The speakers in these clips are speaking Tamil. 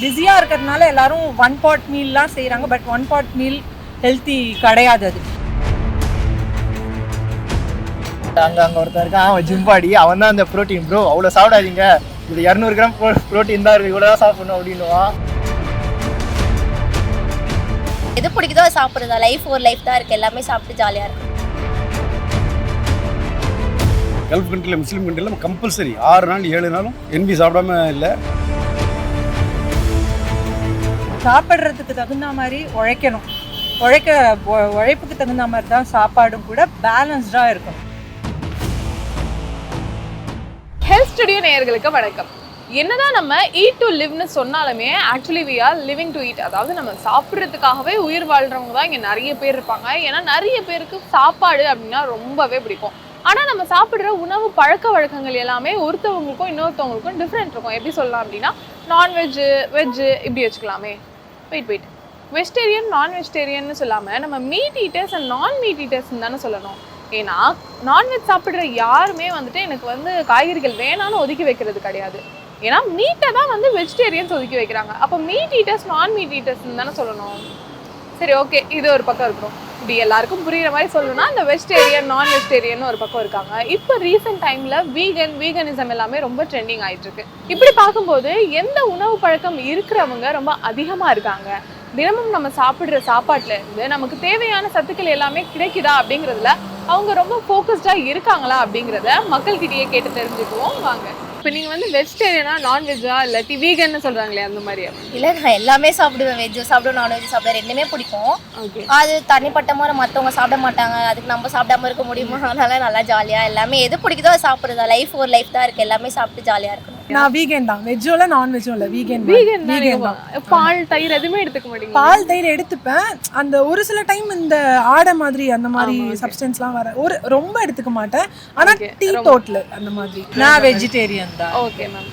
பிஸியாக இருக்கிறதுனால எல்லாரும் ஒன் பாட் மீல்லாம் செய்கிறாங்க. But one pot meal healthy கிடையாது. அது அங்கே ஒருத்தர் இருக்கான், அவன் ஜிம்பாடி, அவன் தான் அந்த ப்ரோட்டீன் ப்ரோ அவ்வளோ சாப்பிடாதீங்க, இது 200 கிராம் ப்ரோட்டீன் தான் இருக்குது, இவ்வளோ தான் சாப்பிடணும் அப்படின்னுவான். எது பிடிக்குதோ அது சாப்பிட்றதா. லைஃப் ஒரு லைஃப் தான் இருக்குது, எல்லாமே சாப்பிட்டு ஜாலியாக இருக்கும். கல்ஃப் கண்ட்ரியில் முஸ்லீம் கண்ட்ரியில் கம்பல்சரி 6 நாள் 7 நாளும் NB சாப்பிடாம இல்லை. சாப்பிட்றதுக்கு தகுந்த மாதிரி உழைக்கணும். உழைப்புக்கு தகுந்த மாதிரி தான் சாப்பாடும் கூட பேலன்ஸ்டாக இருக்கணும். ஹெல்த் ஸ்டுடியோ நேயர்களுக்கு வணக்கம். என்னதான் நம்ம ஈட் டு லிவ்னு சொன்னாலுமே actually we are living to eat. அதாவது நம்ம சாப்பிட்றதுக்காகவே உயிர் வாழ்கிறவங்க தான் இங்கே நிறைய பேர் இருப்பாங்க. ஏன்னா நிறைய பேருக்கு சாப்பாடு அப்படின்னா ரொம்பவே பிடிக்கும். ஆனால் நம்ம சாப்பிட்ற உணவு பழக்க வழக்கங்கள் எல்லாமே ஒருத்தவங்களுக்கும் இன்னொருத்தவங்களுக்கும் டிஃப்ரெண்ட் இருக்கும். எப்படி சொல்லலாம் அப்படின்னா நான்வெஜ்ஜு வெஜ்ஜு இப்படி வச்சுக்கலாமே. வெயிட் வெஜிடேரியன் நான் வெஜிடேரியன்னு சொல்லாமல் நம்ம மீட் ஈட்டர்ஸ் அண்ட் நான் மீட் ஈட்டர்ஸ்ன்னு தானே சொல்லணும். ஏன்னா நான்வெஜ் சாப்பிட்ற யாருமே வந்துட்டு எனக்கு வந்து காய்கறிகள் வேணான்னு ஒதுக்கி வைக்கிறது கிடையாது. ஏன்னா மீட்டை தான் வந்து வெஜிடேரியன்ஸ் ஒதுக்கி வைக்கிறாங்க. அப்போ மீட் ஈட்டர்ஸ் நான் மீட் ஈட்டர்ஸ்ன்னு தானே சொல்லணும். சரி, ஓகே, இது ஒரு பக்கம் இருக்கணும். இப்படி எல்லாருக்கும் புரியுற மாதிரி சொல்லணும்னா இந்த வெஜிடேரியன் நான் வெஜிடேரியன் ஒரு பக்கம் இருக்காங்க. இப்போ ரீசெண்ட் டைமில் வீகனிசம் எல்லாமே ரொம்ப ட்ரெண்டிங் ஆகிட்டு இருக்கு. இப்படி பார்க்கும்போது எந்த உணவு பழக்கம் இருக்கிறவங்க ரொம்ப அதிகமாக இருக்காங்க, தினமும் நம்ம சாப்பிட்ற சாப்பாட்டில் இருந்து நமக்கு தேவையான சத்துக்கள் எல்லாமே கிடைக்குதா அப்படிங்கிறதுல அவங்க ரொம்ப ஃபோக்கஸ்டாக இருக்காங்களா அப்படிங்கிறத மக்கள்கிட்டயே கேட்டு தெரிஞ்சுக்குவோம் வாங்க. இப்போ நீங்கள் வந்து வெஜிடேரியனா நான்வெஜ்ஜா இல்லாட்டி வீகன்னு சொல்கிறாங்களே அந்த மாதிரியா? இல்லை, நான் எல்லாமே சாப்பிடுவேன். வெஜ்ஜும் சாப்பிடுவேன், நான்வெஜ் சாப்பிடுவேன், ரெண்டுமே பிடிக்கும். அது தனிப்பட்ட முறை மற்றவங்க சாப்பிட மாட்டாங்க, அதுக்கு நம்ம சாப்பிடாம இருக்க முடியுமா? அதனால நல்லா ஜாலியாக எல்லாமே எது பிடிக்குதோ அது சாப்பிட்றதா. லைஃப் ஒரு லைஃப் தான் இருக்குது, எல்லாமே சாப்பிட்டு ஜாலியாக இருக்கணும். நான் வீகன் தான், வெஜ்ஜும் இல்லை நான்வெஜ்ஜும் இல்லை, வீகன் தான். பால் தயிர் எதுவுமே எடுத்துக்க மாட்டீங்க? பால் தயிர் எடுத்துப்பேன். அந்த ஒரு சில டைம் இந்த ஆடை மாதிரி அந்த மாதிரி சப்ஸ்டன்ஸ்லாம் வர ரொம்ப எடுத்துக்க மாட்டேன். ஆனால் டீ டோட்டல் அந்த மாதிரி. நான் வெஜிடேரியன் தான். Okay ma'am.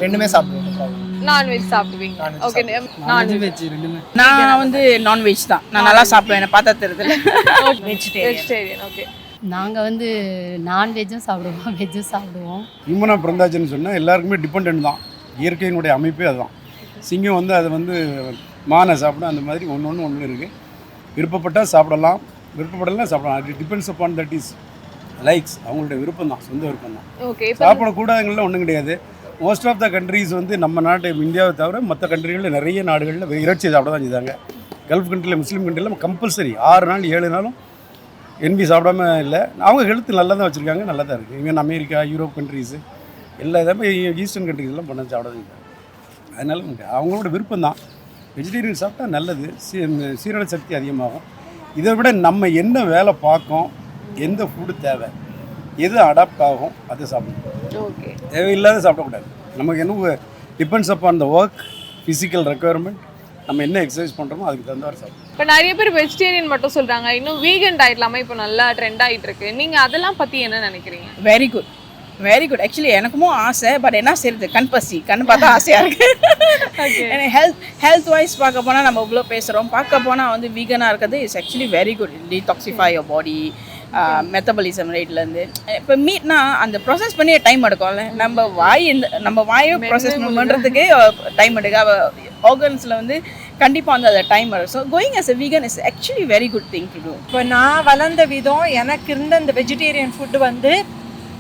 ரெண்டுமே சாப்பிடுவேன். நான்வெஜ் சாப்பிடுவீங்க? ஓகே. நான்வெஜ் ரெண்டுமே. நான் வந்து நான்வெஜ் தான், நான் நல்லா சாப்பிடுவேன், என்ன பார்த்தா தெரியுதுல. வெஜிடேரியன். ஓகே. நாங்கள் வந்து நான்வெஜ்ஜும் சாப்பிடுவோம், வெஜ்ஜும் சாப்பிடுவோம். ஹியூமனாக பிறந்தாச்சுன்னு சொன்னால் எல்லாருக்குமே டிபெண்ட் தான். இயற்கையினுடைய அமைப்பே அதுதான். சிங்கம் வந்து அதை வந்து மானை சாப்பிடும், அந்த மாதிரி ஒன்று இருக்குது. விருப்பப்பட்டால் சாப்பிடலாம், விருப்பப்படலாம் சாப்பிடலாம். அது depends upon that is likes, அவங்களுடைய விருப்பம் தான், சொந்த விருப்பம் தான். ஓகே. சாப்பிடக்கூடாதுங்கள்லாம் ஒன்றும் கிடையாது. மோஸ்ட் ஆஃப் த கண்ட்ரீஸ் வந்து நம்ம நாட்டு இந்தியாவை தவிர மற்ற கண்ட்ரிகளில் நிறைய நாடுகளில் இறைச்சி சாப்பிட தான் செய்தாங்க. கல்ஃப் கண்ட்ரியில் முஸ்லீம் கண்ட்ரியில் கம்பல்சரி 6 நாள் 7 நாளும் NB சாப்பிடாம இல்லை. அவங்க ஹெல்த் நல்லா தான் வச்சுருக்காங்க, நல்லா தான் இருக்குது. ஈவன் அமெரிக்கா, யூரோப் கண்ட்ரீஸு எல்லா இதுமே ஈஸ்டர்ன் கண்ட்ரீஸ்லாம் பண்ண சாப்பிடாது. அதனால அவங்களோட விருப்பம் தான். வெஜிடேரியன் சாப்பிட்டா நல்லது, சீரண சக்தி அதிகமாகும். இதை விட நம்ம என்ன வேலை பார்க்கோம், எந்த ஃபுட்டு தேவை, எது அடாப்ட் ஆகும் அதை சாப்பிடணும். ஓகே. தேவையில்லாத சாப்பிடக்கூடாது. நமக்கு என்ன depends upon the work, physical requirement, நம்ம என்ன எக்ஸசைஸ் பண்ணுறோமோ அதுக்கு தகுந்த சாப்பிடணும். இப்போ நிறைய பேர் வெஜிடேரியன் மட்டும் சொல்கிறாங்க, இன்னும் வீகன் டயட் இல்லாமல் இப்போ நல்லா ட்ரெண்ட் ஆகிட்டு இருக்கு. நீங்கள் அதெல்லாம் பற்றி என்ன நினைக்கிறீங்க? Very good, very good. Actually எனக்கும் ஆசை, பட் என்ன செய்யுது, கண் பார்த்தா ஆசையாக இருக்குது. ஏன்னா ஹெல்த் வைஸ் பார்க்க போனால் நம்ம இவ்வளோ பேசுகிறோம், பார்க்க போனால் வந்து வீகனாக இருக்கிறது is actually very good. Detoxify your body, metabolism ரேட்லேருந்து. இப்போ மீட்னா அந்த ப்ராசஸ் பண்ணி டைம் எடுக்கும்ல, நம்ம வாயை ப்ராசஸ் பண்ணுறதுக்கு டைம் எடுக்க, ஆர்கன்ஸில் வந்து கண்டிப்பாக வந்து அதை டைம் எடுக்கும். So going as a vegan is actually very good thing to do. இப்போ நான் வளர்ந்த விதம், எனக்கு இருந்த இந்த வெஜிடேரியன் ஃபுட்டு வந்து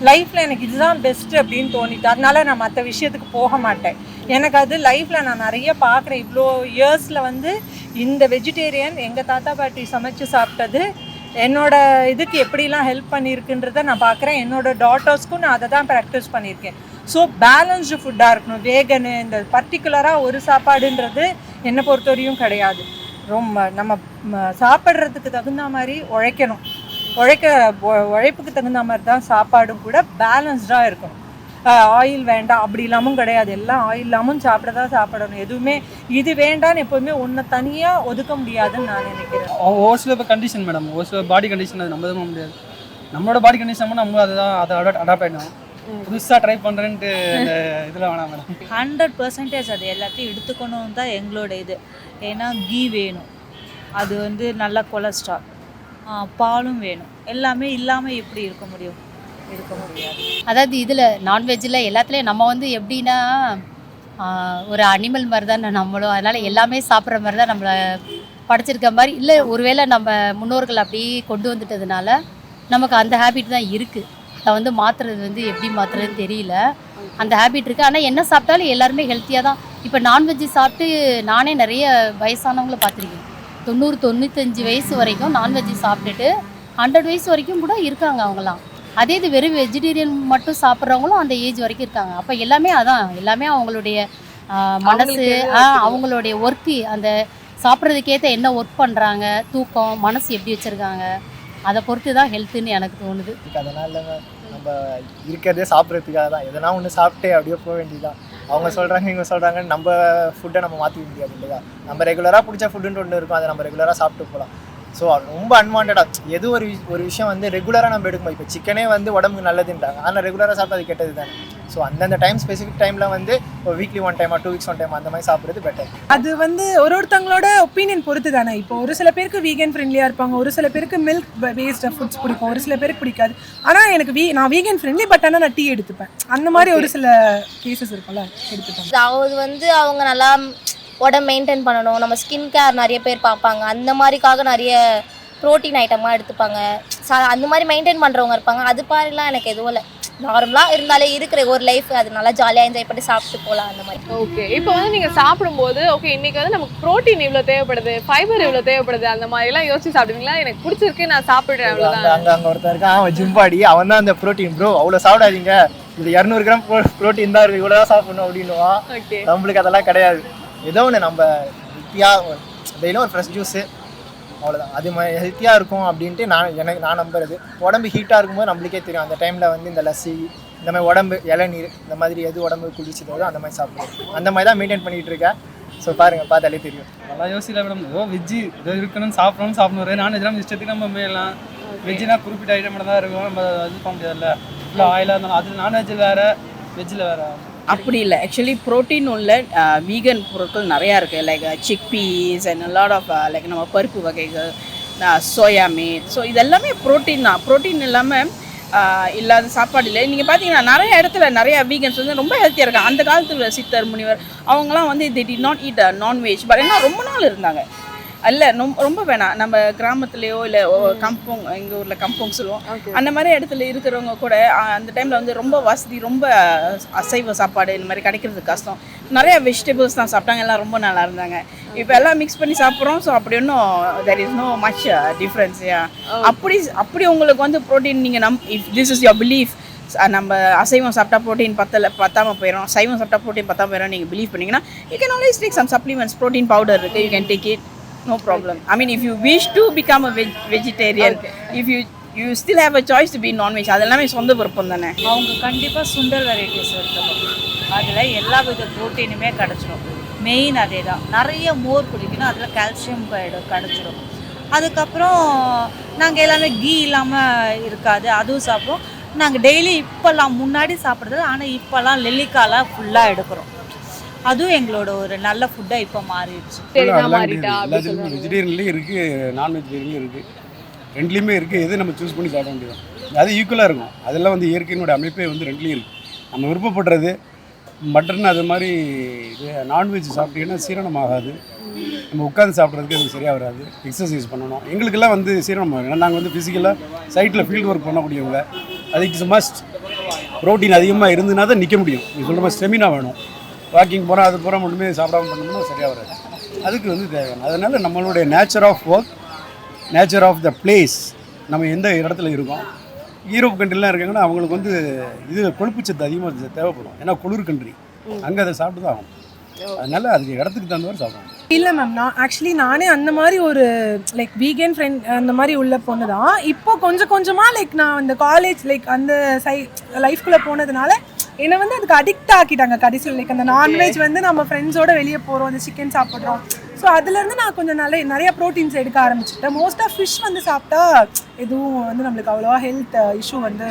லைஃப்பில் எனக்கு இதுதான் பெஸ்ட்டு அப்படின்னு தோணிட்டு, அதனால நான் மற்ற விஷயத்துக்கு போக மாட்டேன். எனக்கு அது லைஃப்பில் நான் நிறைய பார்க்குறேன். இவ்வளோ இயர்ஸில் வந்து இந்த வெஜிடேரியன் எங்கள் தாத்தா பாட்டி சமைச்சு சாப்பிட்டது என்னோட இதுக்கு எப்படிலாம் ஹெல்ப் பண்ணியிருக்குன்றதை நான் பார்க்குறேன். என்னோட டாட்டர்ஸ்க்கும் நான் அதை தான் ப்ராக்டிஸ் பண்ணியிருக்கேன். ஸோ பேலன்ஸ்டு ஃபுட்டாக இருக்கணும். வேகனு இந்த பர்டிகுலராக ஒரு சாப்பாடுன்றது என்னை பொறுத்தவரையும் கிடையாது. ரொம்ப நம்ம சாப்பிட்றதுக்கு தகுந்த மாதிரி உழைக்கணும். உழைப்புக்கு தகுந்த மாதிரி தான் சாப்பாடும் கூட பேலன்ஸ்டாக இருக்கணும். ஆயில் வேண்டாம் அப்படி இல்லாமல் கிடையாது, எல்லாம் ஆயில் இல்லாமல் சாப்பிடணும். எதுவுமே இது வேண்டான்னு எப்போவுமே ஒன்று தனியாக ஒதுக்க முடியாதுன்னு நான் நினைக்கிறேன். ஒரு சில கண்டிஷன் மேடம், ஒரு சில பாடி கண்டிஷன் அது நம்ம தான் முடியாது. நம்மளோட பாடி கண்டிஷன் நம்ம அதை அடாப்ட் ஆகிடும். புதுசாக ட்ரை பண்ணுறேன்ட்டு இதில் வேணாம் மேடம். 100% அது எல்லாத்தையும் எடுத்துக்கணும் தான் எங்களோட இது. ஏன்னா கீ வேணும், அது வந்து நல்ல கொலஸ்ட்ரால், பாலும் வேணும். எல்லாமே இல்லாமல் எப்படி இருக்க முடியாது. அதாவது இதில் நான்வெஜ்ஜில் எல்லாத்துலேயும் நம்ம வந்து எப்படின்னா ஒரு அனிமல் மாதிரி தான் நம்மளும். அதனால் எல்லாமே சாப்பிட்ற மாதிரி தான் நம்மளை படைச்சிருக்க மாதிரி. இல்லை ஒருவேளை நம்ம முன்னோர்கள் அப்படியே கொண்டு வந்துட்டதுனால நமக்கு அந்த ஹேபிட் தான் இருக்குது. அதை வந்து மாற்றுறது வந்து எப்படி மாற்றுறதுன்னு தெரியல. அந்த ஹேபிட் இருக்குது. ஆனால் என்ன சாப்பிட்டாலும் எல்லாருமே ஹெல்த்தியாக தான். இப்போ நான்வெஜ்ஜு சாப்பிட்டு நானே நிறைய வயசானவங்கள பார்த்துருக்கேன். 90-95 வயசு வரைக்கும் நான்வெஜ்ஜு சாப்பிட்டுட்டு 100 வயசு வரைக்கும் கூட இருக்காங்க அவங்களாம். அதே இது வெறும் வெஜிடேரியன் மட்டும் சாப்பிட்றவங்களும் அந்த ஏஜ் வரைக்கும் இருக்காங்க. அப்போ எல்லாமே எல்லாமே அவங்களுடைய மனசு, அவங்களுடைய ஒர்க்கு, அந்த சாப்பிட்றதுக்கேற்ற என்ன ஒர்க் பண்ணுறாங்க, தூக்கம், மனசு எப்படி வச்சுருக்காங்க, அதை பொறுத்து தான் ஹெல்த்துன்னு எனக்கு தோணுது. அதனால் நம்ம இருக்கிறதே சாப்பிட்றதுக்காக தான். எதனா ஒன்று சாப்பிட்டே அப்படியே போக வேண்டியதுதான். அவங்க சொல்கிறாங்க இவங்க சொல்கிறாங்கன்னு நம்ம ஃபுட்டை நம்ம மாற்றிக்க முடியாது இல்லையா. நம்ம ரெகுலராக பிடிச்ச ஃபுட்டுன்னு ஒன்று இருக்கும், அதை நம்ம ரெகுலராக சாப்பிட்டு போகலாம். ஸோ ரொம்ப அன்வான்டாக எது ஒரு விஷயம் வந்து ரெகுலராக நம்ம எடுக்கணும். இப்போ சிக்கனே வந்து உடம்புக்கு நல்லதுன்றாங்க, ஆனால் ரெகுலராக சாப்பிட்டு அது கெட்டது தானே. ஸோ அந்தந்த டைம் ஸ்பெசிஃபிக் டைமில் வந்து ஒரு வீக்லி 1 டைம் 2 வீக்ஸ் 1 டைம் அந்த மாதிரி சாப்பிட்றது பெட்டர். அது வந்து ஒருத்தங்களோட ஒப்பீனியன் பொறுத்து தானே. இப்போ ஒரு சில பேருக்கு வீகன் ஃப்ரெண்ட்லியாக இருப்பாங்க, ஒரு சில பேருக்கு மில்க் பேஸ்டு ஃபுட்ஸ் பிடிக்கும், ஒரு சில பேருக்கு பிடிக்காது. ஆனால் எனக்கு நான் வீகன் ஃப்ரெண்ட்லி, பட் ஆனால் நான் டீ எடுத்துப்பேன். அந்த மாதிரி ஒரு சில கேசஸ் இருக்கும்ல, எடுத்துப்பேன். அதாவது வந்து அவங்க நல்லா உடம்பு மெயின்டைன் பண்ணணும், நம்ம ஸ்கின் கேர் நிறைய பேர் பார்ப்பாங்க, அந்த மாதிரிக்காக நிறைய ப்ரோட்டீன் ஐட்டமாக எடுத்துப்பாங்க. அந்த மாதிரி மெயின்டைன் பண்ணுறவங்க இருப்பாங்க. அது மாதிரிலாம் எனக்கு எதுவும் இல்லை. நார்மலாக இருந்தாலே இருக்கிற ஒரு லைஃப் அது நல்லா ஜாலியாக என்ஜாய் பண்ணி சாப்பிட்டு போகலாம் அந்த மாதிரி. ஓகே, இப்போ வந்து நீங்கள் சாப்பிடும்போது ஓகே இன்னைக்கு வந்து நமக்கு ப்ரோட்டீன் இவ்வளோ தேவைப்படுது, ஃபைபர் இவ்வளோ தேவைப்படுது, அந்த மாதிரிலாம் யோசிச்சு சாப்பிடுவீங்களா? எனக்கு பிடிச்சிருக்கு நான் சாப்பிட்றேன் அவ்வளோதான். அங்கே ஒருத்தர் இருக்கான், அவன் ஜிம்பாடி, அவன் தான் அந்த ப்ரோட்டீன் ப்ரோ அவ்வளோ சாப்பிடாதீங்க, இது 200 கிராம் ப்ரோட்டீன் தான் இருக்குது, இவ்வளோ தான் சாப்பிடணும் அப்படின்னுவான். நம்மளுக்கு அதெல்லாம் கிடையாது. ஏதோ ஒன்று நம்ம ஹெல்த்தியாக டெய்லியும் ஒரு ஃப்ரெஷ் ஜூஸு அவ்வளோதான், அது ஹெல்த்தியாக இருக்கும் அப்படின்ட்டு நான் நம்புறது. உடம்பு ஹீட்டாக இருக்கும்போது நம்மளுக்கே தெரியும், அந்த டைமில் வந்து இந்த லஸ்ஸி இந்த மாதிரி உடம்பு இளநீர் இந்த மாதிரி எது உடம்பு குளிச்சுதோ அந்த மாதிரி சாப்பிடுவோம். அந்த மாதிரி தான் மெயின்டைன் பண்ணிகிட்டு இருக்கேன். ஸோ பாருங்கள், பார்த்தாலே தெரியும். நல்லா யோசிக்கல மேடம். ஏதோ வெஜ்ஜு ஏதோ இருக்கணும்னு சாப்பிடணும். நான்வெஜ்லாம் இஷ்டத்துக்கு நம்ம மேலாம். வெஜ்ஜுனா குறிப்பிட்ட ஐட்டம் மட்டும் தான் இருக்கும், நம்ம இது பண்ண முடியாதுல்ல. இல்லை ஆயிலாக இருந்தாலும் அது நான்வெஜ்ஜில் வேறு வெஜ்ஜில் வேறு அப்படி இல்லை. ஆக்சுவலி ப்ரோட்டீன் உள்ள வீகன் பொருட்கள் நிறையா இருக்குது. Like chick peas and lot of like நம்ம பருப்பு வகைகள், சோயா மீட். ஸோ இதெல்லாமே ப்ரோட்டீன் தான். ப்ரோட்டீன் இல்லாமல் இல்லாத சாப்பாடு இல்லை. நீங்கள் பார்த்தீங்கன்னா நிறைய இடத்துல நிறைய வீகன்ஸ் வந்து ரொம்ப ஹெல்த்தியாக இருக்காங்க. அந்த காலத்தில் சித்தர் முனிவர் அவங்களாம் வந்து they did not eat non veg, but என்ன ரொம்ப நாள் இருந்தாங்க. இல்லை ரொம்ப வேணாம். நம்ம கிராமத்துலேயோ இல்லை கம்போங், எங்கள் ஊரில் கம்போங் சொல்லுவோம், அந்த மாதிரி இடத்துல இருக்கிறவங்க கூட அந்த டைமில் வந்து ரொம்ப வசதி, ரொம்ப அசைவ சாப்பாடு இந்த மாதிரி கிடைக்கிறது கஷ்டம். நிறைய வெஜிடபிள்ஸ் தான் சாப்பிட்டாங்க, எல்லாம் ரொம்ப நல்லா இருந்தாங்க. இப்போ எல்லாம் மிக்ஸ் பண்ணி சாப்பிட்றோம். ஸோ அப்படி ஒன்றும் there is no much difference. அப்படி உங்களுக்கு வந்து ப்ரோட்டீன் நீங்கள் if this is your belief, நம்ம அசைவம் சாப்பிட்டா ப்ரோட்டீன் பத்தாமல் போயிடும், சைவம் சாப்பிட்டா ப்ரோட்டீன் பத்தாமல் போயிடும் நீங்கள் பிலீவ் பண்ணிங்கன்னா, you can always take some supplements. Protein powder இருக்குது, you can take it, no problem. I mean, if you wish to become a vegetarian, if you still have a choice to be non-veg, அதெல்லாமே சொந்த விருப்பம் தானே. அவங்க கண்டிப்பாக சுண்டல் வெரைட்டிஸ் எடுத்துக்கணும். அதில் எல்லா வித ப்ரோட்டீனுமே கிடச்சிடும். மெயின் அதே தான். நிறைய மோர் குடிக்கணும், அதில் கால்சியம் கிடச்சிடும். அதுக்கப்புறம் நாங்கள் எல்லாமே கீ இல்லாமல் இருக்காது, அதுவும் சாப்பிடுவோம். நாங்கள் டெய்லி இப்போல்லாம் முன்னாடி சாப்பிட்றது, ஆனால் இப்போல்லாம் நெல்லிக்காயெலாம் ஃபுல்லாக எடுக்கிறோம். அதுவும் எங்களோட ஒரு நல்ல ஃபுட்டாக இப்போ மாறிடுச்சு. வெஜிடேரியன்லேயும் இருக்குது, நான் வெஜிடேரியன்லேயும் இருக்குது, ரெண்டுலேயுமே இருக்குது. எது நம்ம சூஸ் பண்ணி சாப்பிட வேண்டியதான், அது ஈக்குவலாக இருக்கும். அதெல்லாம் வந்து இயற்கையினுடைய அமைப்பே வந்து ரெண்டுலேயும் இருக்குது. நம்ம விருப்பப்படுறது மட்டன் அது மாதிரி இது நான்வெஜ் சாப்பிட்டீங்கன்னா சீரணம் ஆகாது. நம்ம உட்காந்து சாப்பிட்றதுக்கு அது சரியாக வராது. எக்ஸசைஸ் பண்ணணும். எங்களுக்கெல்லாம் வந்து சீரணம் ஆகும். ஏன்னா நாங்கள் வந்து ஃபிசிக்கலாக சைட்டில் ஃபீல்டு ஒர்க் பண்ணக்கூடியவங்க. அது இட்ஸ் மஸ்ட். ப்ரோட்டீன் அதிகமாக இருந்துன்னா தான் நிற்க முடியும். நீ சொல்கிற மாதிரி ஸ்டெமினா வேணும். வாக்கிங் போகிறோம், அது போகிற மட்டுமே சாப்பிடாம பண்ணோம்னா சரியாக வராது. அதுக்கு வந்து தேவையான. அதனால் நம்மளுடைய nature of work, nature of the place, நம்ம எந்த இடத்துல இருக்கோம். யூரோப் கண்ட்ரிலாம் இருக்காங்கன்னா அவங்களுக்கு வந்து இது கொழுப்பு சத்து அதிகமாக தேவைப்படும். ஏன்னா குளிர் கண்ட்ரி, அங்கே அதை சாப்பிட்டு தான் ஆகும். அதனால் அதுக்கு இடத்துக்கு தகுந்த மாதிரி சாப்பிடணும். இல்லை மேம், நானே அந்த மாதிரி ஒரு லைக் வீகன் ஃப்ரெண்ட் அந்த மாதிரி உள்ள பொண்ணு தான். இப்போ கொஞ்சம் கொஞ்சமாக லைக் நான் அந்த காலேஜ் லைக் அந்த லைஃப்குள்ளே போனதுனால என்னை வந்து அதுக்கு அடிக்ட் ஆக்கிட்டாங்க கடைசியில். லைக் அந்த நான்வெஜ் வந்து நம்ம ஃப்ரெண்ட்ஸோடு வெளியே போகிறோம், அந்த சிக்கன் சாப்பிட்றோம். ஸோ அதுலேருந்து நான் கொஞ்சம் நிறைய ப்ரோட்டீன்ஸ் எடுக்க ஆரம்பிச்சிட்டேன். மோஸ்ட்டாக ஃபிஷ் வந்து சாப்பிட்டா எதுவும் வந்து நம்மளுக்கு அவ்வளோவா ஹெல்த் இஷ்யூ வந்து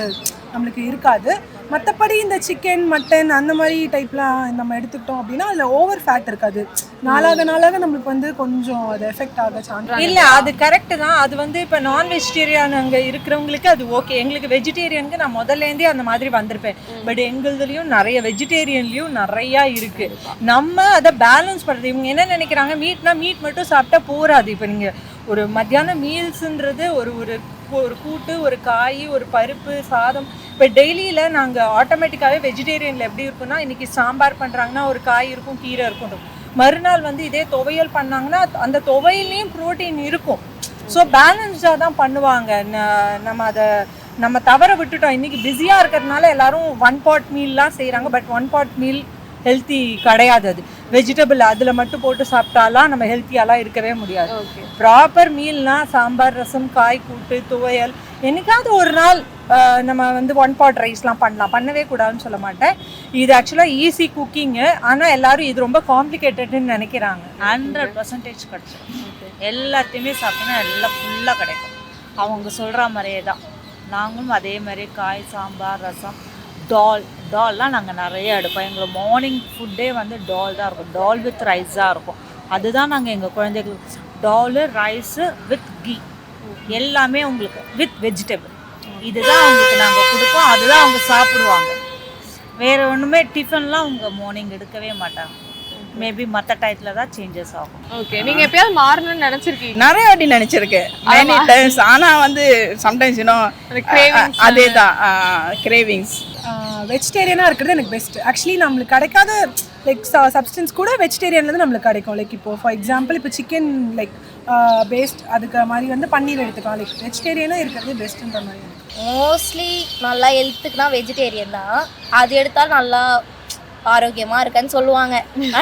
நம்மளுக்கு இருக்காது. மற்றபடி இந்த சிக்கன் மட்டன் அந்த மாதிரி டைப்லாம் நம்ம எடுத்துக்கிட்டோம் அப்படின்னா அதில் ஓவர் ஃபேட் இருக்காது. நாளாக நம்மளுக்கு வந்து கொஞ்சம் அது எஃபெக்ட் ஆக சான்ஸ் இல்லை. அது கரெக்டு தான். அது வந்து இப்போ நான் வெஜிடேரியன் அங்கே இருக்கிறவங்களுக்கு அது ஓகே. எங்களுக்கு வெஜிடேரியனுக்கு நான் முதல்லேருந்தே அந்த மாதிரி வந்திருப்பேன். பட் எங்களுதுலேயும் நிறைய வெஜிடேரியன்லேயும் நிறையா இருக்குது. நம்ம அதை பேலன்ஸ் பண்ணுறது. இவங்க என்ன நினைக்கிறாங்க, மீட்னா மீட் மட்டும் சாப்பிட்டா போகாது. இப்போ நீங்கள் ஒரு மத்தியானம் மீல்ஸுன்றது ஒரு கூட்டு, ஒரு காய், ஒரு பருப்பு, சாதம். இப்போ டெய்லியில் நாங்கள் ஆட்டோமேட்டிக்காகவே வெஜிடேரியனில் எப்படி இருக்குன்னா, இன்றைக்கி சாம்பார் பண்ணுறாங்கன்னா ஒரு காய் இருக்கும், கீரை இருக்கும். மறுநாள் வந்து இதே துவையல் பண்ணாங்கன்னா அந்த துவையல்லையும் ப்ரோட்டீன் இருக்கும். ஸோ பேலன்ஸ்டாக தான் பண்ணுவாங்க. நம்ம தவற விட்டுட்டோம். இன்றைக்கி பிஸியாக இருக்கிறதுனால எல்லாரும் 1 pot மீல்லாம் செய்கிறாங்க. பட் 1 pot மீல் ஹெல்த்தி கிடையாது. அது வெஜிடபிள் அதில் மட்டும் போட்டு சாப்பிட்டாலாம் நம்ம ஹெல்த்தியாலாம் இருக்கவே முடியாது. ப்ராப்பர் மீல்னால் சாம்பார், ரசம், காய் கூட்டு, துவையல். என்னைக்காவது ஒரு நாள் நம்ம வந்து 1 pot ரைஸ்லாம் பண்ணவே கூடாதுன்னு சொல்ல மாட்டேன். இது ஆக்சுவலாக ஈஸி குக்கிங்கு. ஆனால் எல்லாரும் இது ரொம்ப காம்ப்ளிகேட்டட்னு நினைக்கிறாங்க. 100% கிடச்சிடும். எல்லாத்தையுமே சாப்பிட்டோன்னா எல்லாம் ஃபுல்லாக கிடைக்கும். அவங்க சொல்கிற மாதிரியே தான் நாங்களும் அதே மாதிரி காய், சாம்பார், ரசம், டால்லாம் நாங்கள் நிறைய எடுப்போம். எங்களோட மார்னிங் ஃபுட்டே வந்து டால் தான் இருக்கும். டால் வித் ரைஸ் தான் இருக்கும். அதுதான் நாங்கள் எங்கள் குழந்தைகளுக்கு டால், ரைஸு வித் கீ எல்லாமே உங்களுக்கு வித் வெஜிடபிள் இதுதான் அவங்களுக்கு நாங்கள் கொடுப்போம். அதுதான் அவங்க சாப்பிடுவாங்க. வேறு ஒன்றுமே டிஃபன்லாம் அவங்க மார்னிங் எடுக்கவே மாட்டாங்க. மேபி மற்ற டயத்தில் தான் சேஞ்சஸ் ஆகும். ஓகே, நீங்கள் எப்பயாவது மாறணும்னு நினச்சிருக்கீங்க? நிறைய வாட்டி நினச்சிருக்கேன், மெனி டைம்ஸ். ஆனால் வந்து சம்டைம்ஸ் அதே தான் கிரேவிங்ஸ். வெஜிடேரியனாக இருக்கிறது எனக்கு பெஸ்ட்டு. ஆக்சுவலி நம்மளுக்கு கிடைக்காத லைக் சப்ஸ்டன்ஸ் கூட வெஜிடேரியன்லேருந்து நம்மளுக்கு கிடைக்கும். லைக் இப்போது ஃபார் எக்ஸாம்பிள் இப்போ சிக்கன் லைக் பேஸ்ட் அதுக்கு மாதிரி வந்து பன்னீர் எடுத்துக்கலாம். லைக் வெஜிடேரியனாக இருக்கிறது பெஸ்ட்டுன்ற மாதிரி. மோஸ்ட்லி நல்லா ஹெல்த்துக்குனா வெஜிடேரியன் தான். அது எடுத்தாலும் நல்லா ஆரோக்கியமாக இருக்குன்னு சொல்லுவாங்க.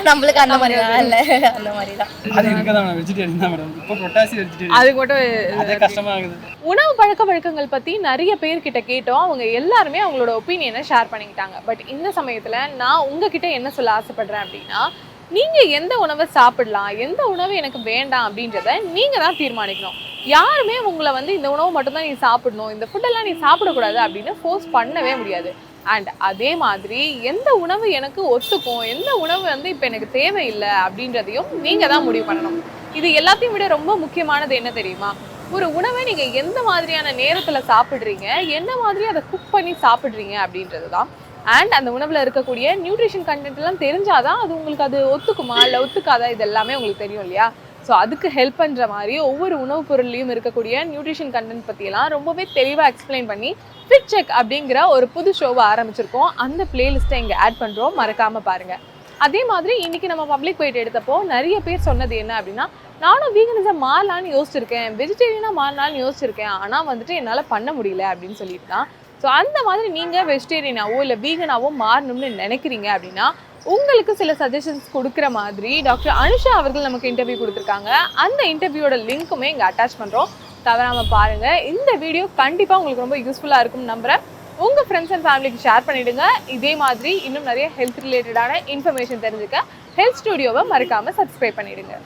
நம்மளுக்கு அந்த மாதிரி தான் இல்லை, அந்த மாதிரி தான். அது இருக்கதான் வெஜிடேரியன் தான் மேடம். இப்போ பொட்டாசி வெஜிடேரியன் அது மட்டும் அதே கஷ்டமாக இருக்குது. உணவு பழக்க வழக்கங்கள் பற்றி நிறைய பேர்கிட்ட கேட்டோம். அவங்க எல்லாருமே அவங்களோட ஒப்பீனியனை ஷேர் பண்ணிக்கிட்டாங்க. பட் இந்த சமயத்தில் நான் உங்ககிட்ட என்ன சொல்ல ஆசைப்படுறேன் அப்படின்னா, நீங்கள் எந்த உணவை சாப்பிடலாம், எந்த உணவு எனக்கு வேண்டாம் அப்படின்றத நீங்கள் தான் தீர்மானிக்கணும். யாருமே உங்களை வந்து இந்த உணவு மட்டும்தான் நீ சாப்பிடணும், இந்த ஃபுட்டெல்லாம் நீ சாப்பிடக்கூடாது அப்படின்னு ஃபோர்ஸ் பண்ணவே முடியாது. அண்ட் அதே மாதிரி எந்த உணவு எனக்கு ஒத்துக்கும், எந்த உணவு வந்து இப்போ எனக்கு தேவையில்லை அப்படின்றதையும் நீங்கள் தான் முடிவு பண்ணணும். இது எல்லாத்தையும் விட ரொம்ப முக்கியமானது என்ன தெரியுமா? ஒரு உணவை நீங்கள் எந்த மாதிரியான நேரத்தில் சாப்பிட்றீங்க, என்ன மாதிரி அதை குக் பண்ணி சாப்பிட்றீங்க அப்படின்றது தான். அண்ட் அந்த உணவில் இருக்கக்கூடிய நியூட்ரிஷன் கண்டென்ட்லாம் தெரிஞ்சாதான் அது உங்களுக்கு அது ஒத்துக்குமா இல்லை ஒத்துக்காதா இது எல்லாமே உங்களுக்கு தெரியும் இல்லையா? ஸோ அதுக்கு ஹெல்ப் பண்ணுற மாதிரி ஒவ்வொரு உணவுப் பொருள்லையும் இருக்கக்கூடிய நியூட்ரிஷன் கண்டென்ட் பற்றியெல்லாம் ரொம்பவே தெளிவாக எக்ஸ்பிளைன் பண்ணி ஃபிட் செக் அப்படிங்கிற ஒரு புது ஷோவை ஆரம்பிச்சிருக்கோம். அந்த பிளேலிஸ்ட்டை இங்கே ஆட் பண்ணுறோம், மறக்காமல் பாருங்கள். அதே மாதிரி இன்றைக்கி நம்ம பப்ளிக் பைட் எடுத்தப்போ நிறைய பேர் சொன்னது என்ன அப்படின்னா, நானும் வீகனிசம் மாறலான்னு யோசிச்சிருக்கேன், வெஜிடேரியனாக மாறலான்னு யோசிச்சிருக்கேன், ஆனால் வந்துட்டு என்னால் பண்ண முடியல அப்படின்னு சொல்லிட்டு தான். ஸோ அந்த மாதிரி நீங்கள் வெஜிடேரியனாவோ இல்லை வீகனாவோ மாறணும்னு நினைக்கிறீங்க அப்படின்னா உங்களுக்கு சில சஜஷன்ஸ் கொடுக்குற மாதிரி டாக்டர் அனுஷா அவர்கள் நமக்கு இன்டர்வியூ கொடுத்துருக்காங்க. அந்த இன்டர்வியூட லிங்க்குமே இங்கே அட்டாச் பண்ணுறோம், தவறாமல் பாருங்கள். இந்த வீடியோ கண்டிப்பாக உங்களுக்கு ரொம்ப யூஸ்ஃபுல்லாக இருக்கும்னு நம்புகிறேன். உங்கள் ஃப்ரெண்ட்ஸ் அண்ட் ஃபேமிலிக்கு ஷேர் பண்ணிவிடுங்க. இதே மாதிரி இன்னும் நிறைய ஹெல்த் ரிலேட்டடான இன்ஃபர்மேஷன் தெரிஞ்சுக்க ஹெல்த் ஸ்டுடியோவை மறக்காமல் சப்ஸ்கிரைப் பண்ணிவிடுங்க.